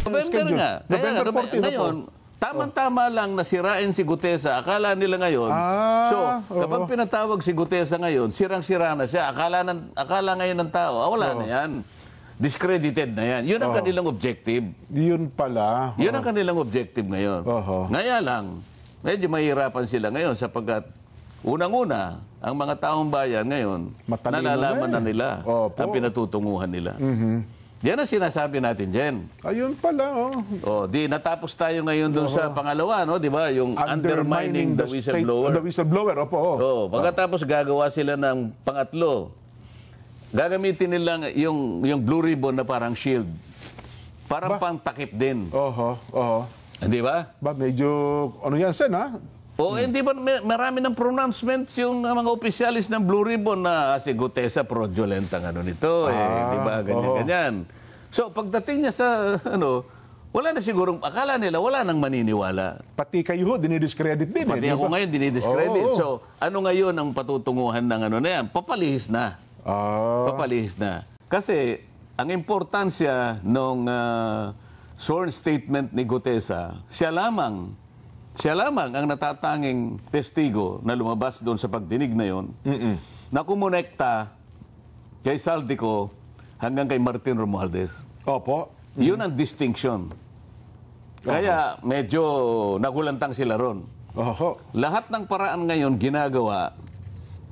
November nga. November 14 ngayon, tama-tama lang nasirain si Gutesa. Akala nila ngayon. So, kapag pinatawag si Gutesa ngayon, sirang-sira na siya. Akala ngayon ng tao, wala na yan. Discredited na yan. Yun ang kanilang objective. Yun pala. Yun ang kanilang objective ngayon. Ngaya lang, medyo mahirapan sila ngayon sapagkat unang-una, ang mga taong bayan ngayon, nalalaman na nila ang pinatutunguhan nila. Yan ang sinasabi natin, Jen. Ayun pala, di natapos tayo ngayon dun sa pangalawa, no? Di ba? Yung undermining the whistleblower. The whistleblower, Pagkatapos gagawa sila ng pangatlo. Gagamitin nila yung blue ribbon na parang shield. Parang pang takip din. Di ba? Medyo, ano yan, Sen, ha? Hindi ba marami ng pronouncements yung mga opisyalis ng Blue Ribbon na si Gutesa fraudulent ang ano nito, di ba, ganyan-ganyan. So, pagdating niya sa, wala na sigurong, akala nila, wala nang maniniwala. Pati kayo, dinidiscredit din. Pati ako ngayon, dinidiscredit. So, ano ngayon ang patutunguhan ng ano na yan? Papalihis na. Papalihis na. Kasi, ang importansya ng sworn statement ni Gutesa, siya lamang ang natatanging testigo na lumabas doon sa pagdinig na yon na kumonekta kay Saldico hanggang kay Martin Romualdez. Yun ang distinction. Kaya medyo nagulantang sila ron. Lahat ng paraan ngayon ginagawa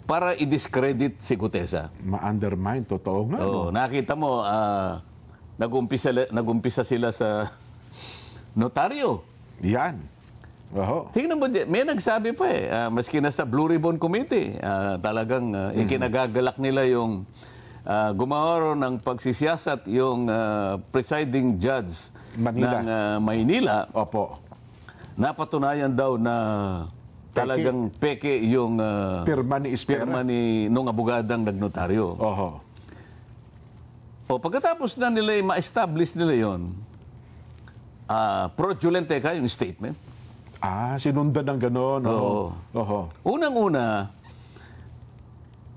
para i-discredit si Gutesa. Ma-undermine, totoo nga. Nakita mo, nag-umpisa sila sa notaryo. Yan. Tingnan mo, may nagsabi pa maski na sa Blue Ribbon Committee, talagang ikinagagalak nila yung gumawa ng pagsisiyasat yung presiding judge ng Maynila. Napatunayan daw na talagang peke yung pirma ni nung abogadang nagnotaryo. Pagkatapos na nila ma-establish nila yun, fraudulent yung statement. Sinundan ng gano'n. Unang-una,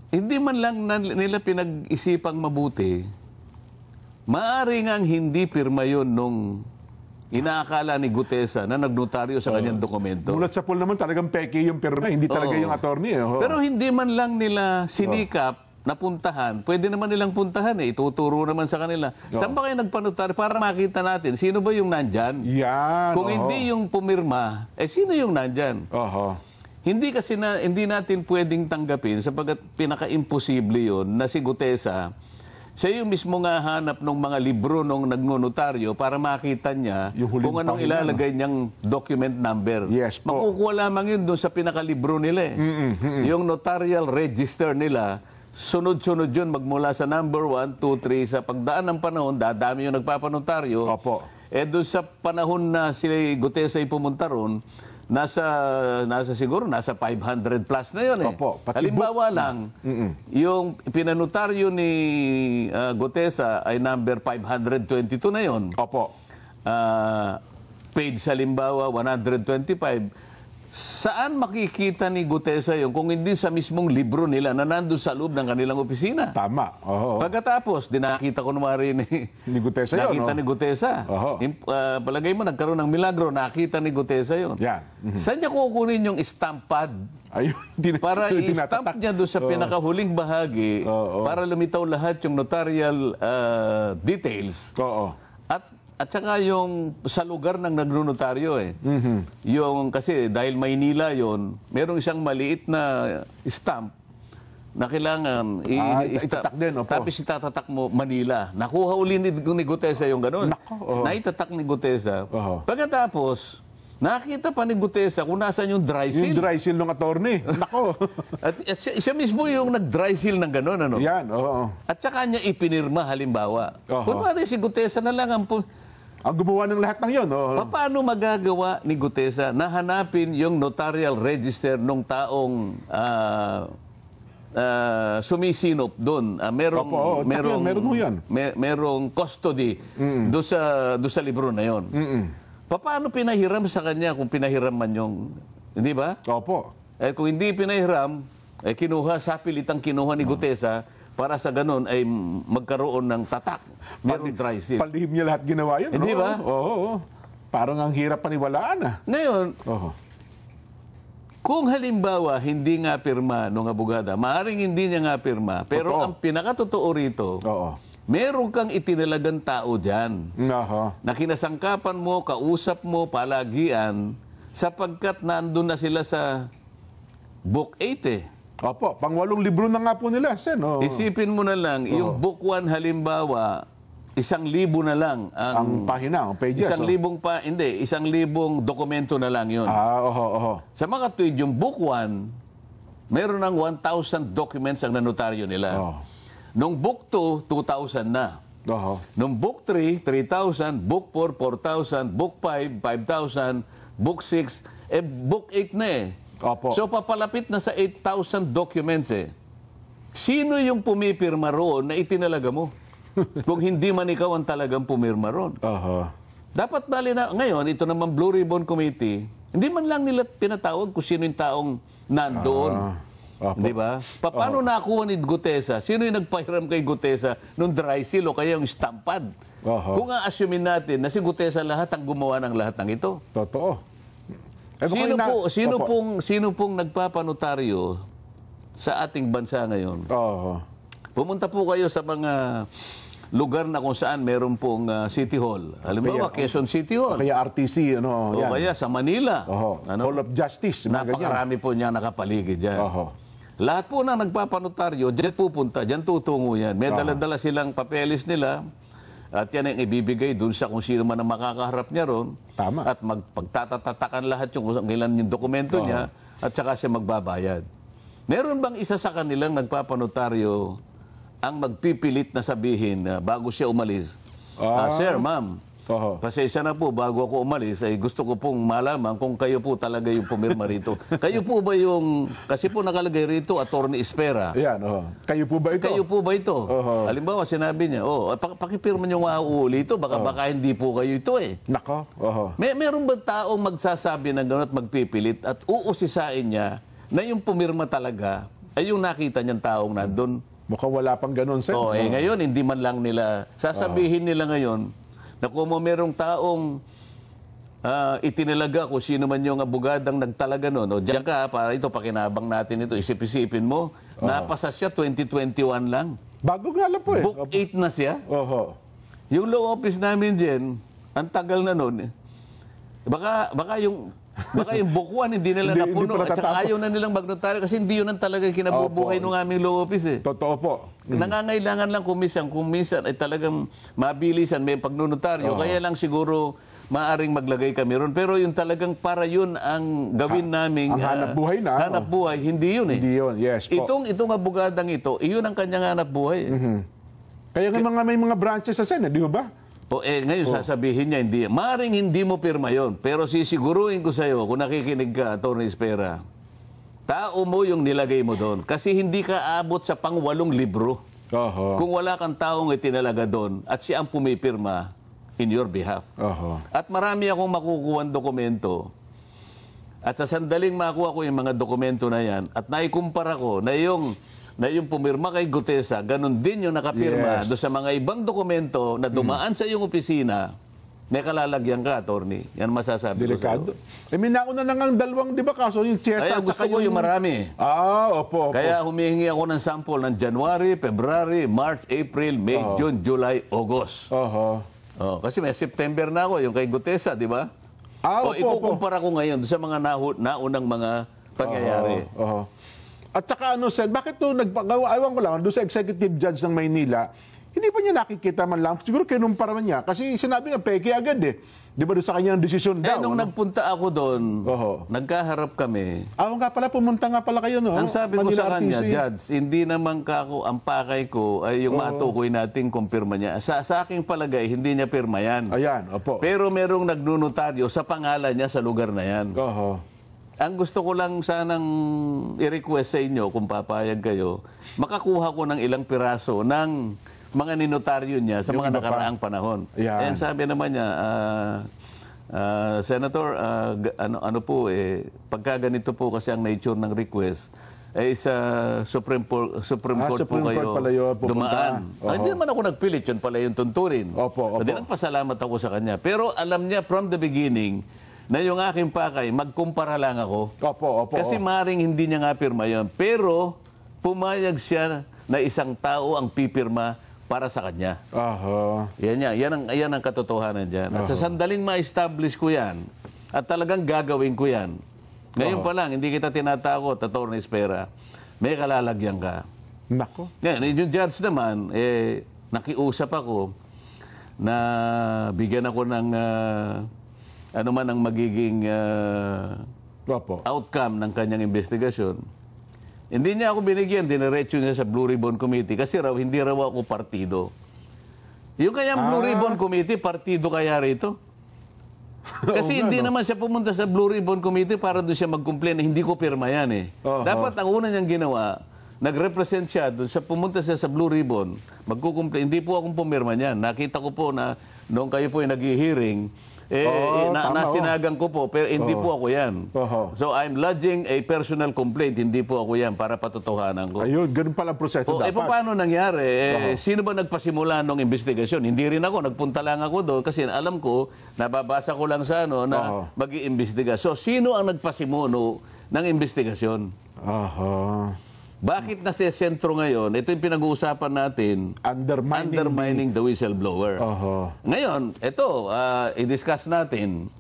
hindi man lang nila pinag-isipang mabuti, maaari ngang hindi pirma yun nung inaakala ni Gutesa na nagnotaryo sa kanyang dokumento. Mulat sa pool naman talagang peke yung pirma, hindi talaga yung attorney. Pero hindi man lang nila sinikap na puntahan, pwede naman nilang puntahan ituturo naman sa kanila. Saan ba kayo nagpanotaryo para makita natin sino ba yung nandyan? Yan. Kung hindi yung pumirma, sino yung nandyan? Hindi natin pwedeng tanggapin sapagkat pinaka-imposible yun na si Gutesa, siya yung mismo nga hanap ng mga libro nung nagnonotaryo para makita niya kung anong ilalagay niyang document number. Makukuha lamang yun doon sa pinaka-libro nila. Yung notarial register nila, sunod-sunod yun magmula sa number 1, 2, 3. Sa pagdaan ng panahon, dadami yung nagpapanotaryo. Doon sa panahon na si Gutesa ay pumunta ron, nasa 500 plus na yun Halimbawa lang, yung pinanotaryo ni Gutesa ay number 522 na yun. Page sa halimbawa 125. Saan makikita ni Gutesa yun kung hindi sa mismong libro nila na nandun sa loob ng kanilang opisina? Tama. Pagkatapos, dinakita ko naman ni Gutesa yun. Nakita ni Gutesa. Palagay mo, nagkaroon ng milagro, nakita ni Gutesa yun. Saan niya kukunin yung stamp pad? Para i-stamp niya doon sa pinakahuling bahagi para lumitaw lahat yung notarial details. At saka yung sa lugar ng nagnonotaryo Yung kasi dahil Maynila yon, merong isang maliit na stamp na kailangan itatak din. Tapos itatatak mo Manila. Nakuha uli ni Gutesa yung gano'n. Naitatak ni Gutesa. Pagkatapos, nakita pa ni Gutesa kung nasaan yung dry seal. Yung dry seal ng attorney. At siya mismo yung nag-dry seal ng gano'n. At saka niya ipinirma halimbawa. Kung paano si Gutesa na lang ang gumawa ng lahat ng yun. Paano magagawa ni Gutesa na hanapin yung notarial register ng taong sumisinop doon? Merong custody doon sa libro na yon. Paano pinahiram sa kanya kung pinahiram man yung... Hindi ba? Kung hindi pinahiram, kinuha, sapilitang kinuha ni Gutesa, para sa ganun ay magkaroon ng tatak. Meron dry seal. Palihim niya lahat ginawa yun. Hindi ba? Oo. Parang ang hirap paniwalaan ah. Ngayon, Oo. kung halimbawa hindi nga pirma ng abogada, maaaring hindi niya nga pirma, pero Totoo. ang pinakatotoo rito, Oo. meron kang itinalagang tao dyan Aha. na kinasangkapan mo, kausap mo, palagian, sapagkat nandun na sila sa Book 8 eh. Opo, pang-8 libro na nga po nila, Sen. Oo. Isipin mo na lang, yung Book 1 halimbawa, 1,000 na lang Ang pahina, ang pages. 1,000 dokumento na lang yun. Oo. Sa mga tuwid, yung Book 1, meron ng 1,000 documents ang nanotaryo nila. Oo. Nung Book 2, 2,000 na. Oo. Nung Book 3, 3,000. Book 4, 4,000. Book 5, 5,000. Book 6, Book 8 na eh. Opo. So papalapit na sa 8,000 documents eh. Sino yung pumipirma roon na itinalaga mo? Kung hindi man ikaw ang talagang pumirma roon. Aha. Dapat bali na, ngayon, ito naman Blue Ribbon Committee, hindi man lang nila pinatawag kung sino yung taong nandoon. Opo. Di ba? Paano nakuha ni Gutesa? Sino yung nagpahiram kay Gutesa nung dry seal o kaya yung stampad? Aha. Kung a-assumein natin na si Gutesa lahat ang gumawa ng lahat ng ito. Totoo. Baka Sino pong nagpapanotaryo sa ating bansa ngayon? Oo. Pumunta po kayo sa mga lugar na kung saan meron pong City Hall. Halimbawa, Quezon City Hall. Kaya RTC, ano, O yan. kaya sa Manila. Oho. Ano? Hall of Justice, mga ganyan. Napakarami po niya nakapaligid dyan. Oho. Lahat po na nagpapanotaryo, dyan pupunta, dyan tutungo yan. May dala-dala silang papeles nila at yan ang ibibigay dun sa kung sino man ang makakaharap niya ron. Tama. At magtatatakan lahat yung kung ilan yung dokumento niya at saka siya magbabayad. Meron bang isa sa kanilang nagpapanotaryo ang magpipilit na sabihin bago siya umalis, Sir, ma'am, Oho. pasensya na po, bago ako umalis, ay gusto ko pong malaman kung kayo po talaga yung pumirma rito. Kayo po ba yung, kasi po nakalagay rito, Attorney Espera. Ayan, kayo po ba ito? Kayo po ba ito? Oho. Halimbawa, sinabi niya, pakipirma niyo nga uuli ito, baka hindi po kayo ito eh. Nako. Oho. Meron ba taong magsasabi ng gano'n at magpipilit at uusisain niya na yung pumirma talaga ay yung nakita niyang taong nandun? Mukhang wala pang ganun, Sen. Ngayon, hindi man lang nila, sasabihin nila ngayon, na kung merong taong itinalaga kung sino man yung abogadang nagtalaga nun, o diyan ka, para ito, pakinabang natin ito, isip-isipin mo, napasa siya 2021 lang. Bago nga lang po eh. Book 8 na siya. Oho. Yung law office namin dyan, ang tagal na nun, baka yung Book 1 hindi nila Hindi napuno pa at saka natatapos. ayaw na nilang magnotaryo kasi hindi yun ang talagang kinabubuhay ng aming law office eh. Totoo po. Nangangailangan lang kung minsan ay talagang mabilisan may pagnunotaryo. Kaya lang siguro maaring maglagay kami ron. Pero yung talagang para yun ang gawin naming ang hanap buhay na, ano? hanap buhay, hindi yun eh. Hindi yun, yes po. Itong abogadang ito, iyon ang kanyang hanap buhay. Kaya nga may mga branches sa Sen, di ba? Ngayon sasabihin niya, maaaring hindi mo pirma yon. Pero sisiguruhin ko sa'yo, kung nakikinig ka, Atty. Espera, tao mo yung nilagay mo doon. Kasi hindi ka abot sa pang-8 libro. Oho. Kung wala kang taong itinalaga doon at siya ang pumipirma in your behalf. Oho. At marami akong makukuha dokumento. At sa sandaling makuha ko yung mga dokumento na yan at naikumpara ko na yung pumirma kay Gutesa, ganun din yung nakapirma Yes. do sa mga ibang dokumento na dumaan sa iyong opisina, may kalalagyan ka, attorney. Yan masasabi Delikado. ko May nauna na nga ang dalawang, di ba, kaso yung Chesa Kaya at gusto saka ko yung marami. Opo. Kaya humihingi ako ng sample ng January, February, March, April, May, June, July, August. Oho. Kasi may September na ako, yung kay Gutesa, di ba? Opo. Ikukumpara ko ngayon sa mga naunang mga pangyayari. Oho. At saka Sen, bakit ewan ko lang, doon sa executive judge ng Maynila, hindi pa niya nakikita man lang, siguro kinumpara man niya, kasi sinabi nga, peke agad eh. Di ba doon sa kanyang desisyon daw? Nung nagpunta ako doon, Oho. nagkaharap kami. Nga pala, pumunta nga pala kayo, no? Ang sabi ko Manila sa kanya, RTC. Judge, hindi naman ang pakay ko ay yung matukoy nating kumpirma niya. Sa aking palagay, hindi niya pirma yan. Ayan, opo. Pero merong nagnunotaryo sa pangalan niya sa lugar na yan. Oho. Ang gusto ko lang sanang i-request sa inyo, kung papayag kayo, makakuha ko ng ilang piraso ng mga ninotaryo niya sa Yung mga iba pa. nakaraang panahon. Ayan. And sabi naman niya, Senator, ano po pagka ganito po kasi ang nature ng request, sa Supreme Court Supreme po Court kayo pala yun, pupunta. dumaan. Oho. Hindi naman ako nagpilit, yun pala yung tuntunin. Opo. Hindi, nagpasalamat ako sa kanya. Pero alam niya from the beginning na yung aking pakay, magkumpara lang ako. Opo. Kasi maring hindi niya nga pirma yun. Pero pumayag siya na isang tao ang pipirma para sa kanya. Aha. Yan ang katotohanan dyan. At sa sandaling ma-establish ko yan, at talagang gagawin ko yan, ngayon pa lang, hindi kita tinatakot, Atty. Espera, may kalalagyan ka. Nako. Yan, yung judge naman, nakiusap ako na bigyan ako ng ano man ang magiging outcome ng kanyang investigasyon. Hindi niya ako binigyan, diniretso niya sa Blue Ribbon Committee kasi raw, hindi raw ako partido. Yung kayang Blue Ribbon Committee, partido kaya rito? Kasi hindi naman siya pumunta sa Blue Ribbon Committee para doon siya mag-complain na hindi ko pirma yan eh. Dapat ang una niyang ginawa, nag-represent siya doon, pumunta siya sa Blue Ribbon, magkukomplain. Hindi po akong pumirma niyan. Nakita ko po na noong kayo po yung nag-hearing, nasinagang ko po, pero hindi po ako yan. So I'm lodging a personal complaint, hindi po ako yan, para patotohanan ko. Ayun, ganun pala ang proseso dapat. Paano nangyari? Sino ba nagpasimula ng investigasyon? Hindi rin ako, nagpunta lang ako doon kasi alam ko, nababasa ko lang sa na mag-iimbestiga. So sino ang nagpasimuno ng investigasyon? Bakit nasa sentro ngayon? Ito yung pinag-uusapan natin. Undermining the whistleblower. Ngayon, ito, i-discuss natin.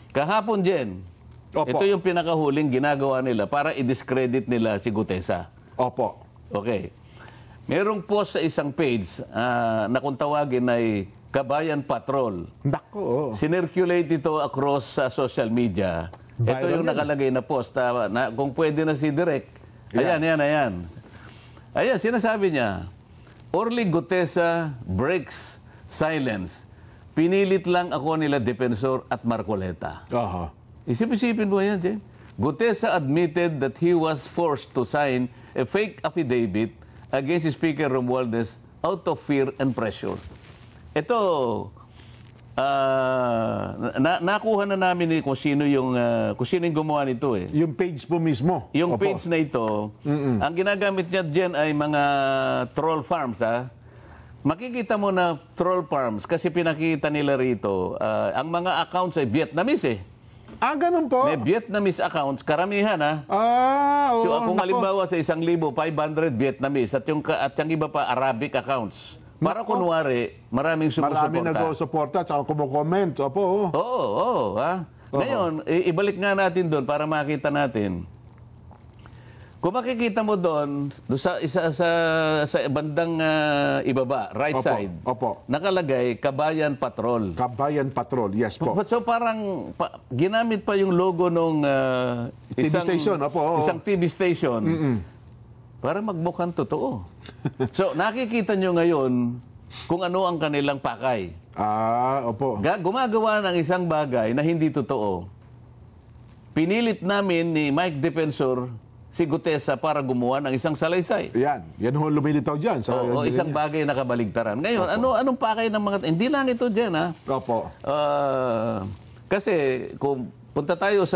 Kahapon, Jen, ito yung pinakahuling ginagawa nila para i-discredit nila si Gutesa. Okay. Merong post sa isang page na kung tawagin ay Kabayan Patrol. Nako. Sinirculate ito across social media. Ito yung nakalagay na post. Kung pwede na si Direk, ayan. Ayan, sinasabi niya, Orly Gutesa breaks silence. Pinilit lang ako nila Defensor at Marcoleta. Isip-isipin mo yan, Jen. Gutesa admitted that he was forced to sign a fake affidavit against Speaker Romualdez out of fear and pressure. Ito, nakuha na namin kung sino yung gumawa nito eh. Yung page po mismo. Yung page na ito, ang ginagamit niya diyan ay mga troll farms Makikita mo na troll farms kasi pinakita nila rito, ang mga accounts ay Vietnamese eh. Ganun po? May Vietnamese accounts, karamihan So kung halimbawa sa 1,000, 500 Vietnamese at yung iba pa Arabic accounts. Para kunwari, maraming sumusuporta. Maraming nag-suporta at saka kumukomment. Oo. Ngayon, ibalik nga natin doon para makita natin. Kung makikita mo doon, sa bandang ibaba, right side, nakalagay Kabayan Patrol. Kabayan Patrol, yes po. So parang ginamit pa yung logo nung isang TV station. Para magmukhang totoo. So, nakikita nyo ngayon kung ano ang kanilang pakay. Gumagawa ng isang bagay na hindi totoo. Pinilit namin ni Mike Defensor si Gutesa para gumawa ng isang salaysay. Yan ho lumilitaw dyan. Isang bagay na kabaligtaran. Ngayon, anong pakay ng mga... Hindi lang ito dyan, kasi kung punta tayo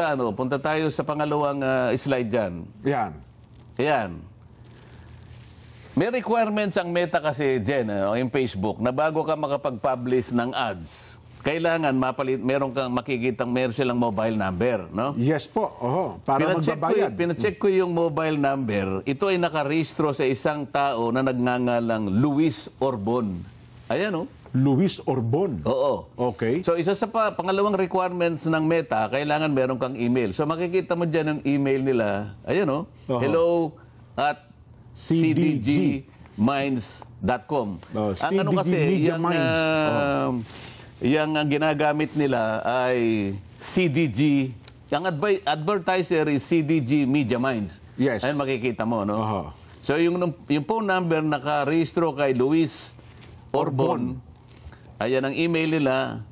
sa pangalawang slide dyan. Yan. May requirements ang Meta kasi, Jen, yung Facebook, na bago ka makapag-publish ng ads, kailangan meron silang mobile number, no? Yes po. Para magbabayad. Pinacheck ko yung mobile number. Ito ay nakarehistro sa isang tao na nagngangalang Luis Orbon. Ayan, Luis Orbon? Oo. Okay. So, isa sa pangalawang requirements ng Meta, kailangan meron kang email. So, makikita mo dyan yung email nila. Ayan, hello@cdgminds.com. Ang kasi, yung ginagamit nila ay CDG. Yung advertiser is CDG Media Minds. Yes. Ayun makikita mo, no? So, yung phone number nakarehistro kay Luis Orbon. Ayan ang email nila.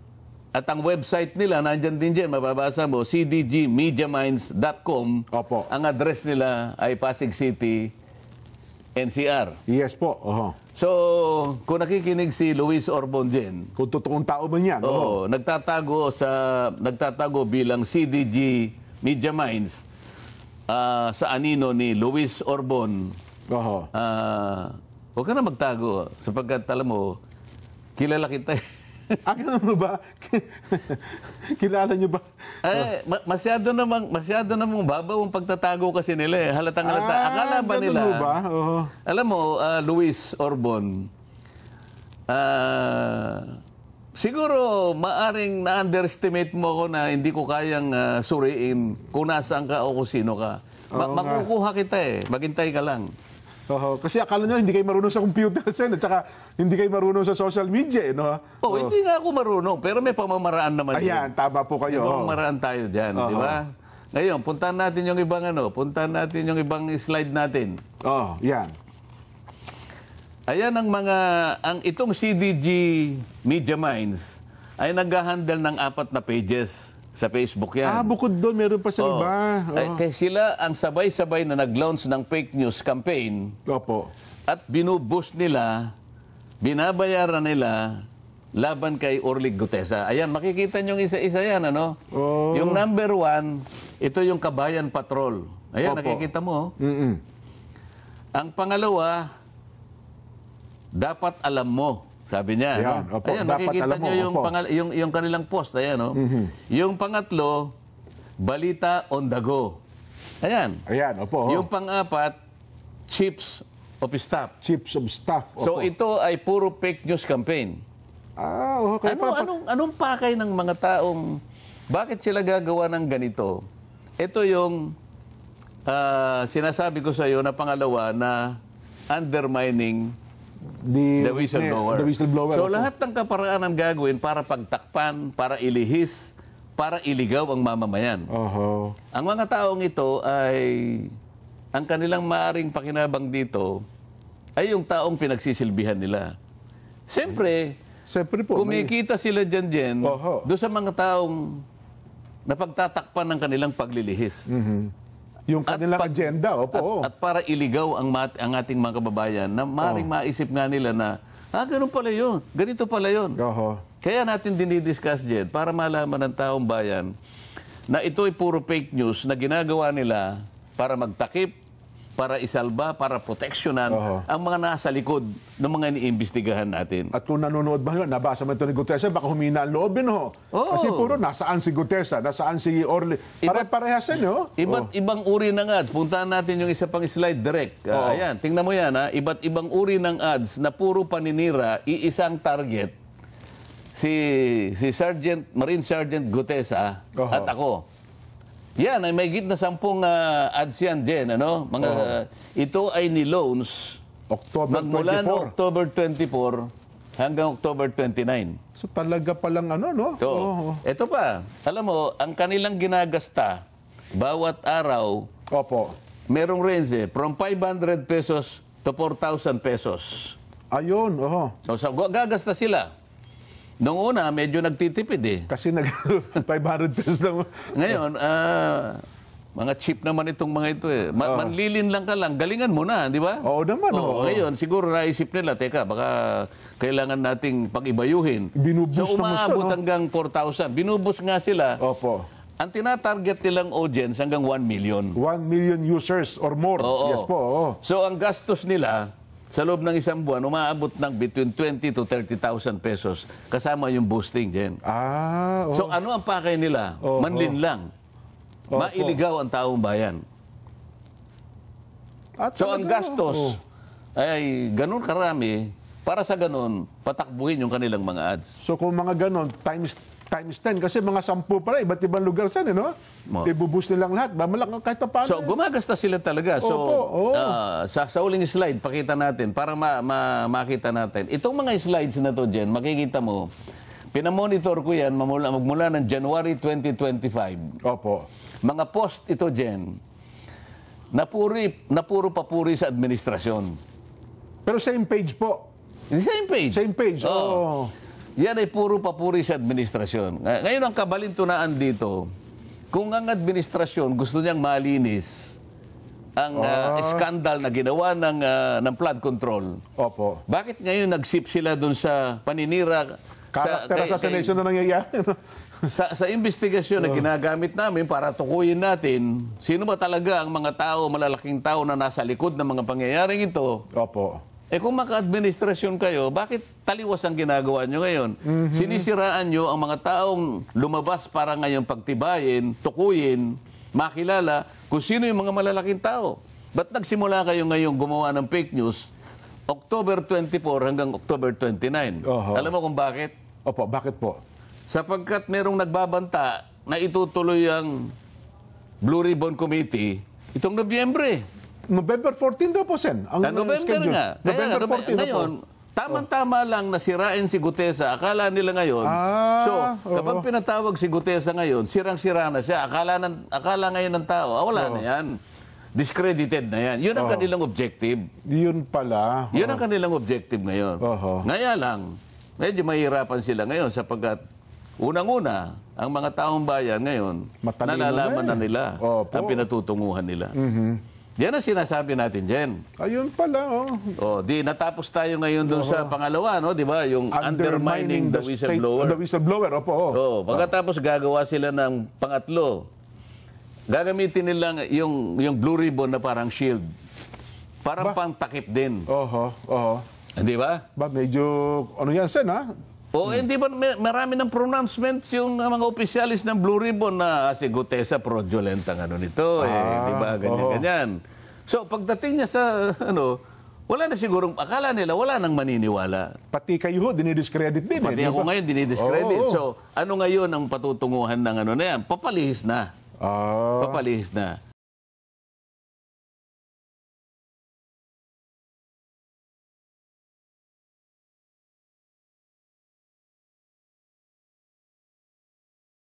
At ang website nila, nandyan din dyan, mababasa mo, cdgmediaminds.com. Ang address nila ay Pasig City, NCR. Yes po. So, kung nakikinig si Luis Orbon dyan, kung totoong tao ba niyan? nagtatago bilang CDG Media Minds. sa anino ni Luis Orbon, Oho. huwag ka na magtago sapagkat alam mo, kilala kita. Akin mo ba? Kilala niyo ba? Masyado namang babaw ang pagtatago kasi nila eh. Halatang halata. Akala ba ganun nila? mo ba? Oho. Alam mo, Luis Orbon, siguro maaring na-underestimate mo ako na hindi ko kayang suriin kung nasaan ka o kung sino ka. Makukuha kita eh. Maghintay ka lang. Oho. Kasi akala nyo, hindi kayo marunong sa computer, Sen, at saka hindi kayo marunong sa social media, no? Hindi nga ako marunong, pero may pamamaraan naman Ayan, tama po kayo. May pamamaraan tayo dyan, di ba? Ngayon, puntahan natin yung ibang slide natin. Yan. Ayan itong CDG Media Minds ay nag-handle ng 4 na pages sa Facebook yan. Bukod doon, meron pa sa iba. Kaya sila ang sabay-sabay na nag-launch ng fake news campaign Opo. at binuboost nila, binabayaran nila laban kay Orly Gutesa. Ayan, makikita nyo isa-isa yan, ano? Yung number 1, ito yung Kabayan Patrol. Ayan, nakikita mo. Ang pangalawa, dapat alam mo. Sabi niya, ayan, no? Opo, Ayan, makikita nyo yung kanilang post. Ayan, no? Yung pangatlo, balita on the go. Ayan. Ayan, opo. Yung pang-apat, chiefs of staff. Chiefs of staff. Opo. So ito ay puro fake news campaign. Okay. Anong pakay ng mga taong, bakit sila gagawa ng ganito? Ito yung sinasabi ko sa iyo na pangalawa na undermining the whistleblower. The whistleblower. So lahat ng kaparaanan gagawin para pagtakpan, para ilihis, para iligaw ang mamamayan. Ang mga taong ito ay, ang kanilang maaring pakinabang dito ay yung taong pinagsisilbihan nila. Siyempre po, kumikita sila dyan doon sa mga taong napagtatakpan ng kanilang paglilihis. Yung kanilang agenda, opo. At para iligaw ang ating mga kababayan na maaaring maisip nga nila na, ganun pala yun, ganito pala yun. Kaya natin dinidiscuss dyan para malaman ng taong bayan na ito ay puro fake news na ginagawa nila para magtakip, para isalba, para proteksyonan ang mga nasa likod ng mga iniimbestigahan natin. At kung nanonood ba yun, nabasa mo ito ni Gutesa, baka humina ang loob yun, Kasi puro, nasaan si Gutesa, nasaan si Orly. Pare-parehas yan, Iba't ibang uri ng ads. Puntahan natin yung isa pang slide direct. Ayan, tingnan mo yan, Iba't ibang uri ng ads na puro paninira, iisang target. Si Marine Sergeant Gutesa at ako. Yan, ay may git na 10 ads yan din, ano? Ito ay ni-loans magmula no October 24 hanggang October 29. So talaga palang no? Ito pa, alam mo, ang kanilang ginagasta bawat araw, merong range from 500 pesos to 4,000 pesos. Ayun, So gagasta sila. Noong una, medyo nagtitipid Kasi 500 pesos lang. Ngayon, mga cheap naman itong mga ito manlilin lang ka lang, galingan mo na, di ba? Oo naman. Ngayon, siguro naisip nila, teka, baka kailangan nating pag-ibayuhin. Binuboost so, umaabot hanggang 4,000. Binuboost nga sila. Ang tinatarget nilang audience hanggang 1 million. 1 million users or more. Yes po. So, ang gastos nila, sa loob ng isang buwan, umaabot ng between 20 to 30,000 pesos kasama yung boosting din. So ano ang pakay nila? Manlin lang. Mailigaw ang taong bayan. So ang gastos ay ganun karami para sa ganun patakbuhin yung kanilang mga ads. So kung mga ganun, times 10 kasi mga 10 pala, iba't ibang lugar saan, ibuboost nilang lahat. Kahit pa paano. So, gumagasta sila talaga. So, sa uling slide, pakita natin para makita natin. Itong mga slides na to, Jen, makikita mo, pinamonitor ko yan magmula ng January 2025. Mga post ito, Jen, na puro papuri sa administrasyon. Pero same page po. Same page. Same page, Yan ay puro papuri sa administrasyon. Ngayon ang kabalintunaan dito, kung ang administrasyon gusto niyang malinis ang skandal na ginawa ng flood control, bakit ngayon nag-sip sila dun sa paninira Character assassination na nangyayari. Sa investigasyon na ginagamit namin para tukuyin natin sino ba talaga ang mga tao, malalaking tao na nasa likod ng mga pangyayaring ito. Opo. Kung maka-administrasyon kayo, bakit taliwas ang ginagawa nyo ngayon? Sinisiraan nyo ang mga taong lumabas para ngayon pagtibayin, tukuyin, makilala kung sino yung mga malalaking tao. Ba't nagsimula kayo ngayon gumawa ng fake news October 24 hanggang October 29? Alam mo kung bakit? Opo, bakit po? Sapagkat merong nagbabanta na itutuloy ang Blue Ribbon Committee itong Nobyembre. November 14 daw po, Sen. Ang November schedule. nga. November 14 ngayon, tama-tama lang na sirain si Gutesa. Akala nila ngayon. Kapag pinatawag si Gutesa ngayon, sirang-sira na siya. Akala ngayon ng tao, wala na yan. Discredited na yan. Yun ang kanilang objective. Yun pala. Yun ang kanilang objective ngayon. Ngaya lang, medyo mahirapan sila ngayon sapagkat unang-una, ang mga taong bayan ngayon, nalalaman na nila ang pinatutunguhan nila. Yan ang sinasabi natin, Jen. Ayun pala, Natapos tayo ngayon dun sa pangalawa, no? Di ba? Yung undermining the whistleblower. The whistleblower, Pagkatapos gagawa sila ng pangatlo. Gagamitin nila yung Blue Ribbon na parang shield. Parang pang takip din. Di ba? Medyo, ano yan, Sen, ha? Hindi ba marami ng pronouncements yung mga opisyalis ng Blue Ribbon na si Gutesa fraudulent ang ano nito, di ba? Ganyan-ganyan. So, pagdating niya sa, wala na sigurong, akala nila, wala nang maniniwala. Pati kayo, dinidiscredit din. Pati ako ngayon, dinidiscredit. So, ano ngayon ang patutunguhan ng na yan? Papalihis na. Papalihis na.